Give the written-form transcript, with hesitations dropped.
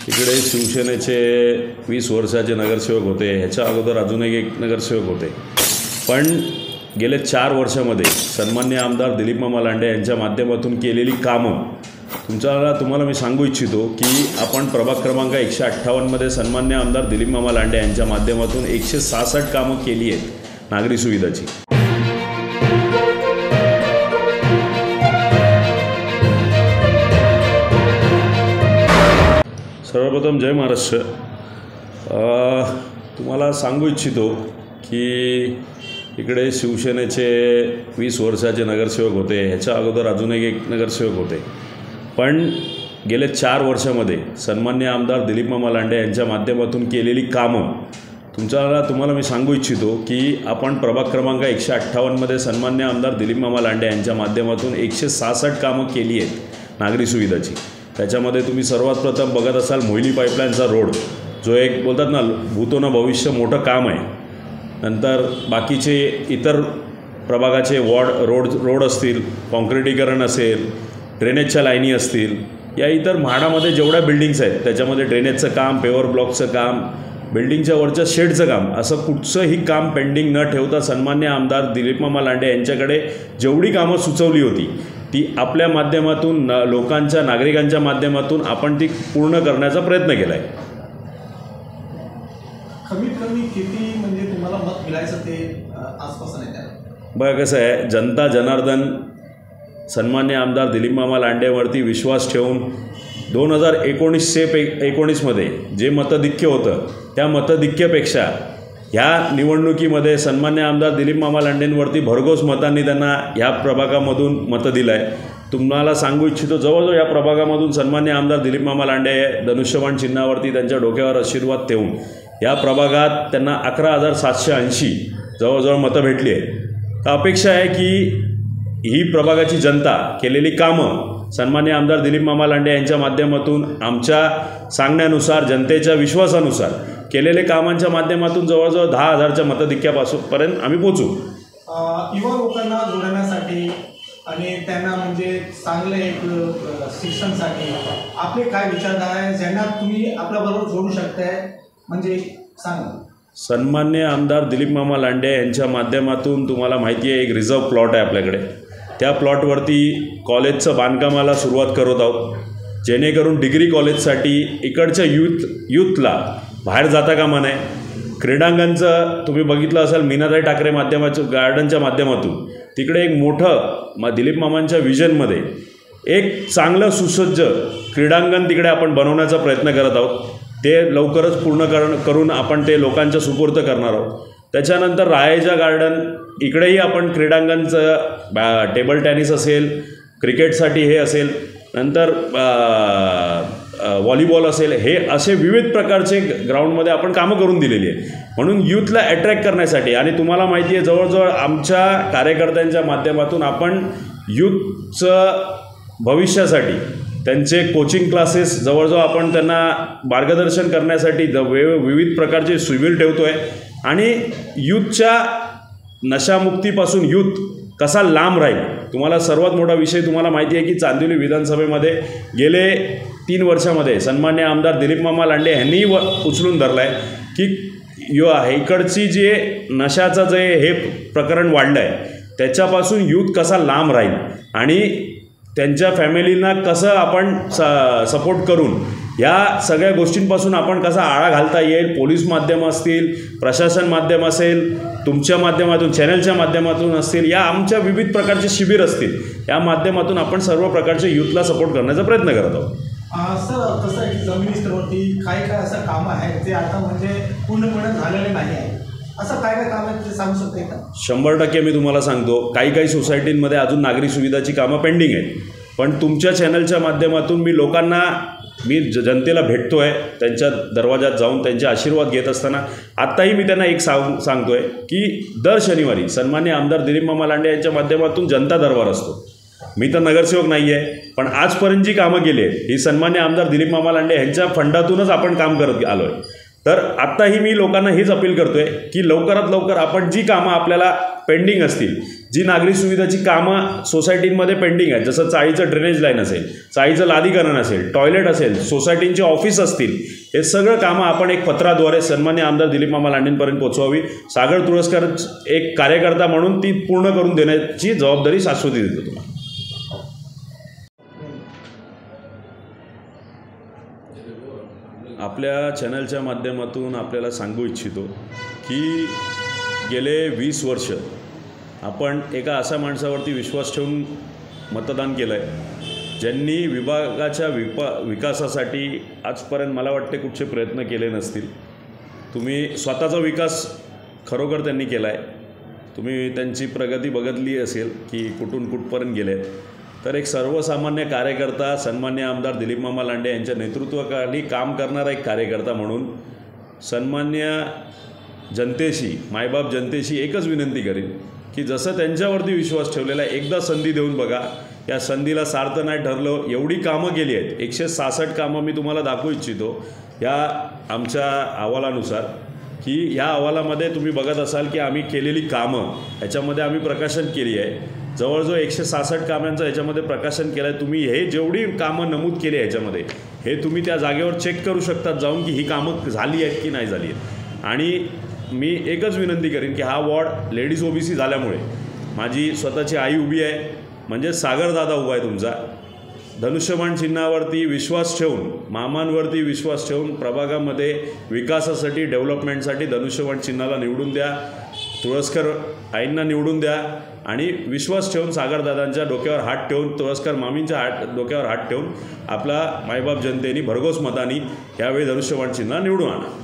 इकडे शिवसेनेचे 20 वर्षाचे नगरसेवक होते, ह्याच्या अगोदर अजून एक नगरसेवक होते। पण गेले 4 वर्षामध्ये सन्माननीय आमदार दिलीप मामा लांडे यांच्या माध्यमातून केलेली कामं तुम्हाला मी सांगू इच्छितो की आपण प्रभाग क्रमांक 158 मध्ये सन्माननीय आमदार दिलीप मामा लांडे यांच्या माध्यमातून 166 कामं केली आहेत नागरी सुविधाची। सर्वप्रथम जय महाराष्ट्र। तुम्हाला सांगू इच्छितो की इकडे शिवसेनेचे 20 वर्षाचे नगरसेवक होते, ह्याच्या अगोदर अजून एक नगरसेवक होते। पण गेले 4 वर्षामध्ये सन्माननीय आमदार दिलीप मामा लांडे यांच्या माध्यमातून केलेली कामं तुम्हाला मी सांगू इच्छितो की आपण प्रभाग क्रमांक 158 मध्ये सन्माननीय आमदार दिलीप मामा लांडे यांच्या माध्यमातून 166 कामं केली आहेत नागरी सुविधाची। त्याच्यामध्ये तुम्ही सर्वात प्रथम बघत असाल मोहिनी पाईपलाईनचा रोड, जो एक बोलतात ना भूतोनं भविष्य मोठं काम आहे। नंतर बाकीचे इतर प्रभागाचे रोड असतील, कॉन्क्रिटीकरण असेल, ड्रेनेजच्या लाईनी असतील, या इतर म्हाडामध्ये जेवढ्या बिल्डिंग्स आहेत त्याच्यामध्ये ड्रेनेजचं काम, पेवर ब्लॉकचं काम, बिल्डिंगच्या वरच्या शेडचं काम, असं कुठचंही काम पेंडिंग न ठेवता सन्माननीय आमदार दिलीप मामा लांडे यांच्याकडे जेवढी कामं सुचवली होती ती आपल्या माध्यमातून लोकांच्या नागरिकांच्या माध्यमातून आपण ती पूर्ण करण्याचा प्रयत्न केला आहे। कमीत कमी किती म्हणजे तुम्हाला मत मिळायचं ते आसपास आहे त्याला? बघा कसं आहे, जनता जनार्दन सन्माननीय आमदार दिलीप मामा लांडेवरती विश्वास ठेवून 2019 मध्ये जे मतधिक्य होतं त्या मतधिक्यापेक्षा ह्या निवडणुकीमध्ये सन्माननीय आमदार दिलीप मामा लांडेंवरती भरघोस मतांनी त्यांना ह्या प्रभागामधून मतं दिलं आहे। तुम्हाला सांगू इच्छितो, जवळजवळ या प्रभागामधून सन्माननीय आमदार दिलीप मामा लांडे धनुष्यबाण चिन्हावरती त्यांच्या डोक्यावर आशीर्वाद ठेवून या प्रभागात त्यांना 11,780 जवळजवळ मतं भेटली आहे। अपेक्षा आहे की ही प्रभागाची जनता केलेली कामं सन्माननीय आमदार दिलीप मामा लांडे यांच्या माध्यमातून आमच्या सांगण्यानुसार, जनतेच्या विश्वासानुसार केलेले कामांच्या माध्यमातून जवळजवळ 10,000च्या मतधिक्यापर्यंत आम्ही पोहोचू। युवा लोकांना जोडण्यासाठी आणि त्यांना म्हणजे चांगले एक शिक्षणासाठी आपले काय विचारधारा आहे ज्यांना तुम्ही आपल्याबरोबर जोडू शकताय, म्हणजे सांगा। सन्माननीय आमदार दिलीप मामा लांडे यांच्या माध्यमातून तुम्हाला माहिती आहे एक रिझर्व प्लॉट आहे आपल्याकडे, त्या प्लॉटवरती कॉलेजचं बांधकामाला सुरुवात करत आहोत, जेणेकरून डिग्री कॉलेजसाठी इकडच्या यूथला बाहेर जाता कामा नये। क्रीडांगणचं तुम्ही बघितलं असाल मीनाताई ठाकरे गार्डनच्या माध्यमातून तिकडे एक मोठं दिलीप मामांच्या विजनमध्ये एक चांगलं सुसज्ज क्रीडांगण तिकडे आपण बनवण्याचा प्रयत्न करत आहोत। ते लवकरच पूर्ण करून आपण ते लोकांच्या सुपूर्द करणार आहोत। त्याच्यानंतर रायजा गार्डन इकडेही आपण क्रीडांगणचं टेबल टेनिस असेल, क्रिकेटसाठी हे असेल, नंतर व्हॉलीबॉल असेल, हे असे विविध प्रकारचे ग्राउंडमध्ये आपण कामं करून दिलेली आहे। म्हणून यूथला अट्रॅक्ट करण्यासाठी आणि तुम्हाला माहिती आहे जवळजवळ आमच्या कार्यकर्त्यांच्या माध्यमातून आपण यूथचं भविष्यासाठी त्यांचे कोचिंग क्लासेस जवळजवळ आपण त्यांना मार्गदर्शन करण्यासाठी विविध प्रकारचे शिबिर ठेवतो आहे आणि यूथच्या नशामुक्तीपासून यूथ कसा लांब राहील। तुम्हाला सर्वात मोठा विषय तुम्हाला माहिती आहे की चांदिवली विधानसभेमध्ये गेले 3 वर्षामध्ये सन्माननीय आमदार दिलीप मामा लांडे यांनी उचलून धरलं आहे की इकडची जे नशाचं जे हे प्रकरण वाढलं आहे त्याच्यापासून यूथ कसा लांब राहील आणि त्यांच्या फॅमिलींना कसं आपण सपोर्ट करून या सगळ्या गोष्टींपासून आपण कसा आळा घालता येईल। पोलीस माध्यम असतील, प्रशासन माध्यम असेल, तुमच्या माध्यमातून चॅनलच्या माध्यमातून असतील, या आमच्या विविध प्रकारचे शिबिर असतील, या माध्यमातून आपण सर्व प्रकारचे यूथला सपोर्ट करण्याचा प्रयत्न करत आहोत। सर कसं आहे की जमिनी स्तरावरती काय असं कामं आहेत जे आता म्हणजे पूर्णपणे झालेले नाही आहे, असं काय काम आहे ते सांगू शकते का? 100% मी तुम्हाला सांगतो, काही सोसायटींमध्ये अजून नागरी सुविधाची कामं पेंडिंग आहेत। पण तुमच्या चॅनलच्या माध्यमातून मी जनतेला भेटतो आहे, त्यांच्या दरवाजात जाऊन त्यांचे आशीर्वाद घेत असताना आत्ताही मी त्यांना एक सांगतो आहे की दर शनिवारी सन्माननीय आमदार दिलीप मामा लांडे यांच्या माध्यमातून जनता दरबार असतो। मी तर नगरसेवक नाही आहे, पण आजपर्यंत जी कामं केली आहेत ही सन्माननीय आमदार दिलीप मामा लांडे यांच्या फंडातूनच आपण काम करत आलो आहे। तर आत्ताही मी लोकांना हेच अपील करतो आहे की लवकरात लवकर आपण जी कामं आपल्याला पेंडिंग असतील, जी नागरी सुविधाची कामं सोसायटींमध्ये पेंडिंग आहेत, जसं चाळीचं ड्रेनेज लाईन असेल, चाळीचं लादीकरण असेल, टॉयलेट असेल, सोसायटींचे ऑफिस असतील, हे सगळं कामं आपण एक पत्राद्वारे सन्मान्य आमदार दिलीप मामा लांडेंपर्यंत पोहोचवावी. सागर तुळसकर एक कार्यकर्ता म्हणून ती पूर्ण करून देण्याची जबाबदारी शाश्वती देतो तुम्हाला. आपल्या चॅनलच्या माध्यमातून आपल्याला सांगू इच्छितो की गेले 20 वर्ष आपण एका अशा माणसावरती विश्वास ठेवून मतदान केलं आहे ज्यांनी विभागाच्या विकासासाठी आजपर्यंत मला वाटते कुठचे प्रयत्न केले नसतील. तुम्ही स्वतःचा विकास खरोखर त्यांनी केला आहे. तुम्ही त्यांची प्रगती बघितली असेल की कुठून कुठपर्यंत गेले. तर एक सर्वसामान्य कार्यकर्ता सन्मान्य आमदार दिलीप मामा लांडे यांच्या नेतृत्वाखाली काम करणारा एक कार्यकर्ता म्हणून सन्मान्य जनतेशी, मायबाप जनतेशी एकच विनंती करीन की जसं त्यांच्यावरती विश्वास ठेवलेला आहे, एकदा संधी देऊन बघा. या संधीला सार्थ नाही ठरलं, एवढी कामं केली आहेत, 166 कामं मी तुम्हाला दाखवू इच्छितो या आमच्या अहवालानुसार, की ह्या अहवालामध्ये तुम्ही बघत असाल की आम्ही केलेली कामं ह्याच्यामध्ये आम्ही प्रकाशन केली आहे. जवळजवळ 166 कामांचं याच्यामध्ये प्रकाशन केलं आहे. तुम्ही हे जेवढी कामं नमूद केली आहे ह्याच्यामध्ये, हे तुम्ही त्या जागेवर चेक करू शकतात जाऊन की ही कामं झाली आहेत की नाही झाली आहेत. आणि मी एकच विनंती करीन की हा वॉर्ड लेडीज OBC झाल्यामुळे माझी स्वतःची आई उभी आहे, म्हणजे सागरदादा उभा आहे तुमचा. धनुष्यबाण चिन्हावरती विश्वास ठेवून, मामांवरती विश्वास ठेवून प्रभागामध्ये विकासासाठी, डेव्हलपमेंटसाठी धनुष्यबाण चिन्हाला निवडून द्या. तुळसकर आईंना निवडून द्या आणि विश्वास ठेवून सागरदादांच्या डोक्यावर हात ठेवून, तुळसकर मामींच्या डोक्यावर हात ठेवून आपला मायबाप जनतेने भरघोस मतानी यावेळी धनुष्यबाण चिन्ह निवडून आणा.